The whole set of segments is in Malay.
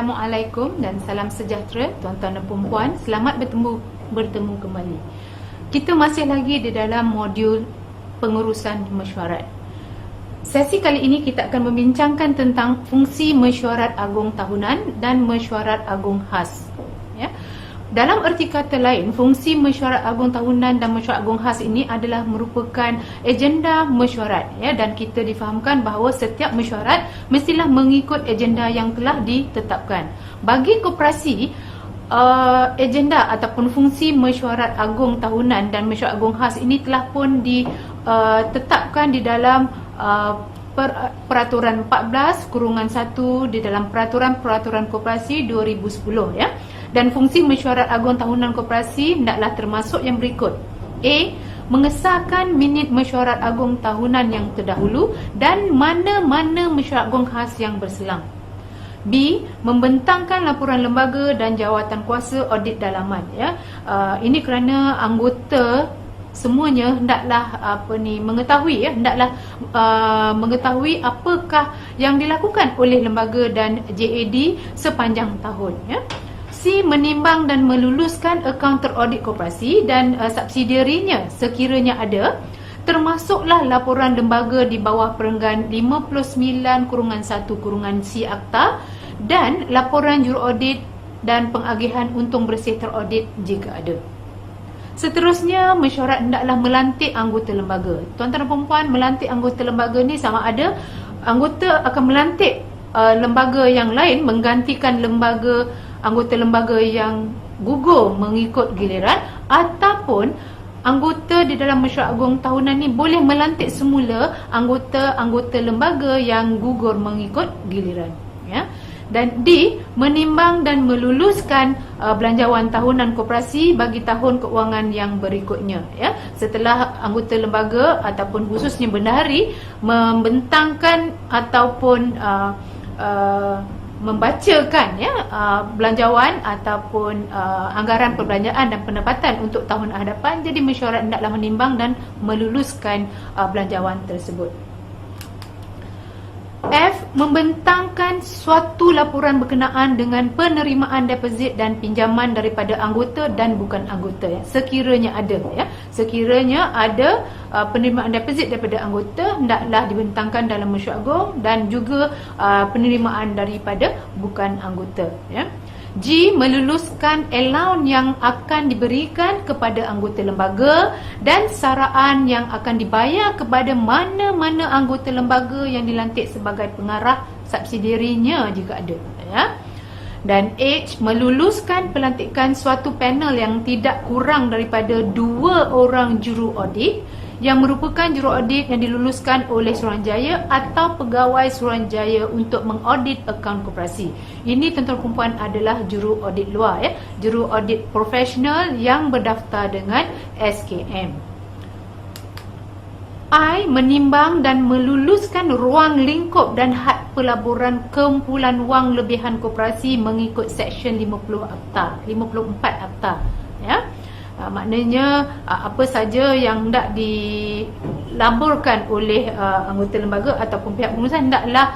Assalamualaikum dan salam sejahtera tuan-tuan dan puan-puan. Selamat bertemu kembali. Kita masih lagi di dalam modul pengurusan mesyuarat. Sesi kali ini kita akan membincangkan tentang fungsi mesyuarat agung tahunan dan mesyuarat agung khas. Ya. Dalam erti kata lain, fungsi mesyuarat agung tahunan dan mesyuarat agung khas ini adalah merupakan agenda mesyuarat, ya, dan kita difahamkan bahawa setiap mesyuarat mestilah mengikut agenda yang telah ditetapkan. Bagi koperasi, agenda ataupun fungsi mesyuarat agung tahunan dan mesyuarat agung khas ini telah pun ditetapkan di dalam Peraturan 14/1 di dalam Peraturan Koperasi 2010, ya. Dan fungsi mesyuarat agung tahunan koperasi hendaklah termasuk yang berikut. A. Mengesahkan minit mesyuarat agung tahunan yang terdahulu dan mana-mana mesyuarat agung khas yang berselang. B. Membentangkan laporan lembaga dan jawatan kuasa audit dalaman, ya. Ini kerana anggota semuanya hendaklah mengetahui, ya, hendaklah mengetahui apakah yang dilakukan oleh lembaga dan JAD sepanjang tahun, ya. C. Menimbang dan meluluskan akaun teraudit koperasi dan subsidiarinya sekiranya ada, termasuklah laporan lembaga di bawah perenggan 59/1/C Akta dan laporan juruaudit dan pengagihan untung bersih teraudit jika ada. Seterusnya, mesyuarat hendaklah melantik anggota lembaga. Tuan-tuan dan puan-puan, melantik anggota lembaga ni sama ada anggota akan melantik lembaga yang lain menggantikan anggota lembaga yang gugur mengikut giliran, ataupun anggota di dalam mesyuarat agung tahunan ni boleh melantik semula anggota lembaga yang gugur mengikut giliran, ya. Dan D. Menimbang dan meluluskan belanjawan tahunan koperasi bagi tahun keuangan yang berikutnya, ya. Setelah anggota lembaga ataupun khususnya bendahari membentangkan ataupun membacakan, ya, belanjawan ataupun anggaran perbelanjaan dan pendapatan untuk tahun hadapan, jadi mesyuarat hendaklah menimbang dan meluluskan belanjawan tersebut. F. Membentangkan suatu laporan berkenaan dengan penerimaan deposit dan pinjaman daripada anggota dan bukan anggota, ya. Sekiranya ada, ya. Sekiranya ada penerimaan deposit daripada anggota, hendaklah dibentangkan dalam mesyuarat agung, dan juga penerimaan daripada bukan anggota, ya. G. Meluluskan allowance yang akan diberikan kepada anggota lembaga dan saraan yang akan dibayar kepada mana-mana anggota lembaga yang dilantik sebagai pengarah subsidiarinya jika ada, ya. Dan H. Meluluskan pelantikan suatu panel yang tidak kurang daripada 2 orang juru audit yang merupakan juruaudit yang diluluskan oleh Suruhanjaya atau pegawai Suruhanjaya untuk mengaudit akaun koperasi. Ini tuan-tuan perempuan adalah juruaudit luar, ya, juruaudit profesional yang berdaftar dengan SKM. I. Menimbang dan meluluskan ruang lingkup dan had pelaburan kumpulan wang lebihan koperasi mengikut Seksyen 54 Akta, ya. Maknanya apa saja yang hendak dilaburkan oleh anggota lembaga ataupun pihak pengurusan hendaklah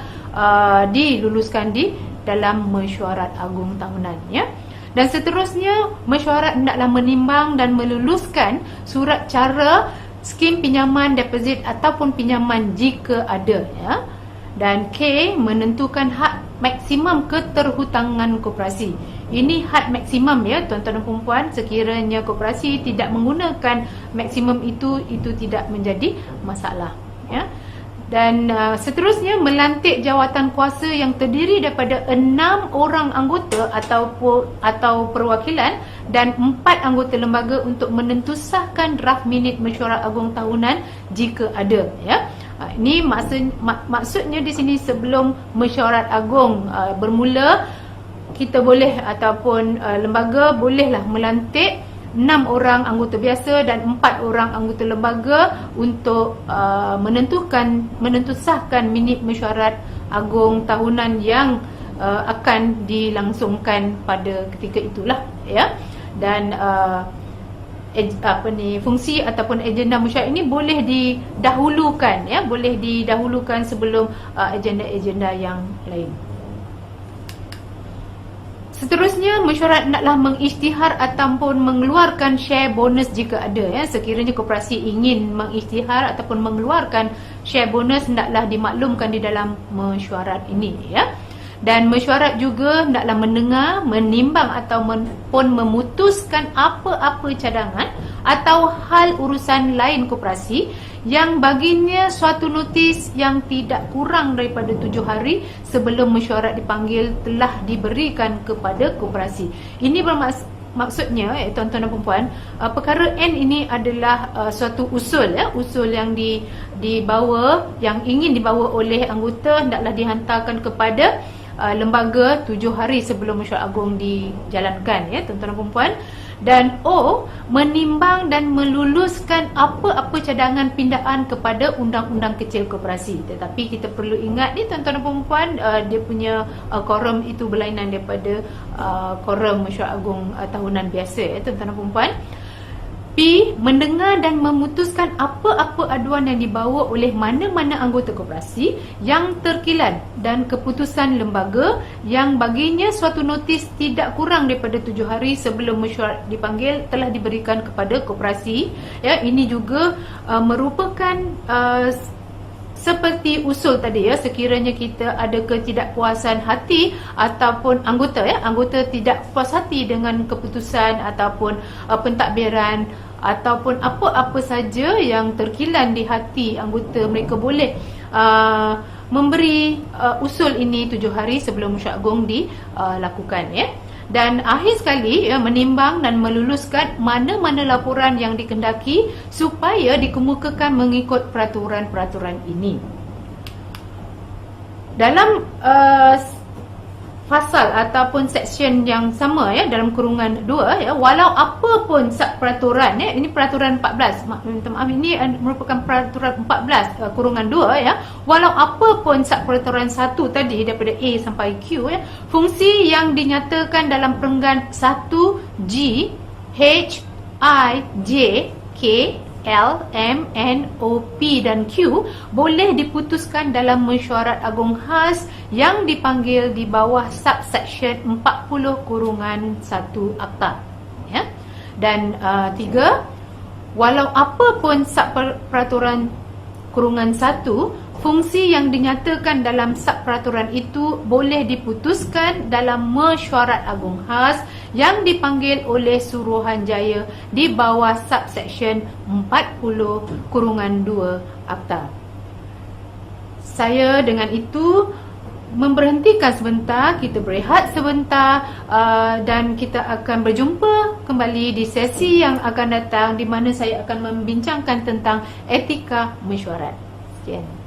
diluluskan di dalam mesyuarat agung tahunan, ya. Dan seterusnya, mesyuarat hendaklah menimbang dan meluluskan surat cara skim pinjaman deposit ataupun pinjaman jika ada, ya. Dan K. Menentukan had maksimum keterhutangan koperasi. Ini had maksimum, ya, tuan-tuan dan puan-puan. Sekiranya koperasi tidak menggunakan maksimum itu tidak menjadi masalah, ya. Dan seterusnya, melantik jawatan kuasa yang terdiri daripada 6 orang anggota atau perwakilan dan 4 anggota lembaga untuk menentusahkan draft minit mesyuarat agung tahunan jika ada, ya. Ini maksudnya di sini sebelum mesyuarat agung bermula, kita boleh ataupun lembaga bolehlah melantik 6 orang anggota biasa dan 4 orang anggota lembaga untuk menentusahkan minit mesyuarat agung tahunan yang akan dilangsungkan pada ketika itulah, ya. Dan fungsi ataupun agenda mesyuarat ini boleh didahulukan, ya, boleh didahulukan sebelum agenda-agenda yang lain. Seterusnya, mesyuarat hendaklah mengisytihar ataupun mengeluarkan share bonus jika ada. Sekiranya koperasi ingin mengisytihar ataupun mengeluarkan share bonus, hendaklah dimaklumkan di dalam mesyuarat ini. Dan mesyuarat juga hendaklah mendengar, menimbang ataupun memutuskan apa-apa cadangan atau hal urusan lain koperasi yang baginya suatu notis yang tidak kurang daripada 7 hari sebelum mesyuarat dipanggil telah diberikan kepada koperasi. Ini maksudnya, tuan-tuan dan puan-puan, perkara N ini adalah suatu usul, usul yang dibawa, yang ingin dibawa oleh anggota hendaklah dihantarkan kepada lembaga 7 hari sebelum mesyuarat agung dijalankan, tuan-tuan dan puan-puan. Dan O, menimbang dan meluluskan apa-apa cadangan pindaan kepada undang-undang kecil koperasi. Tetapi kita perlu ingat ni tuan-tuan dan puan-puan, dia punya quorum itu berlainan daripada quorum mesyuarat agung tahunan biasa, tuan-tuan dan puan-puan. P, mendengar dan memutuskan apa-apa aduan yang dibawa oleh mana-mana anggota koperasi yang terkilan dan keputusan lembaga yang baginya suatu notis tidak kurang daripada 7 hari sebelum mesyuarat dipanggil telah diberikan kepada koperasi. Ini juga merupakan seperti usul tadi, sekiranya kita ada ketidakpuasan hati ataupun anggota tidak puas hati dengan keputusan ataupun pentadbiran ataupun apa-apa saja yang terkilan di hati anggota, mereka boleh memberi usul ini 7 hari sebelum mesyuarat agung dilakukan. Dan akhir sekali, menimbang dan meluluskan mana-mana laporan yang dikendaki supaya dikemukakan mengikut peraturan-peraturan ini. Dalam pasal ataupun seksyen yang sama, dalam kurungan 2, walau apa pun peraturan, ini peraturan 14, minta maaf, ini merupakan peraturan 14 kurungan 2, walau apa pun peraturan 1 tadi daripada A sampai Q, fungsi yang dinyatakan dalam perenggan 1G, H, I, J, K, L, M, N, O, P dan Q boleh diputuskan dalam mesyuarat agung khas yang dipanggil di bawah subsection 40 kurungan 1 Akta. Dan 3, walau apa pun peraturan kurungan 1, fungsi yang dinyatakan dalam subperaturan itu boleh diputuskan dalam mesyuarat agung khas yang dipanggil oleh Suruhanjaya di bawah subsection 40 kurungan 2 Akta. Saya dengan itu memberhentikan sebentar, kita berehat sebentar, dan kita akan berjumpa kembali di sesi yang akan datang di mana saya akan membincangkan tentang etika mesyuarat. Sekian.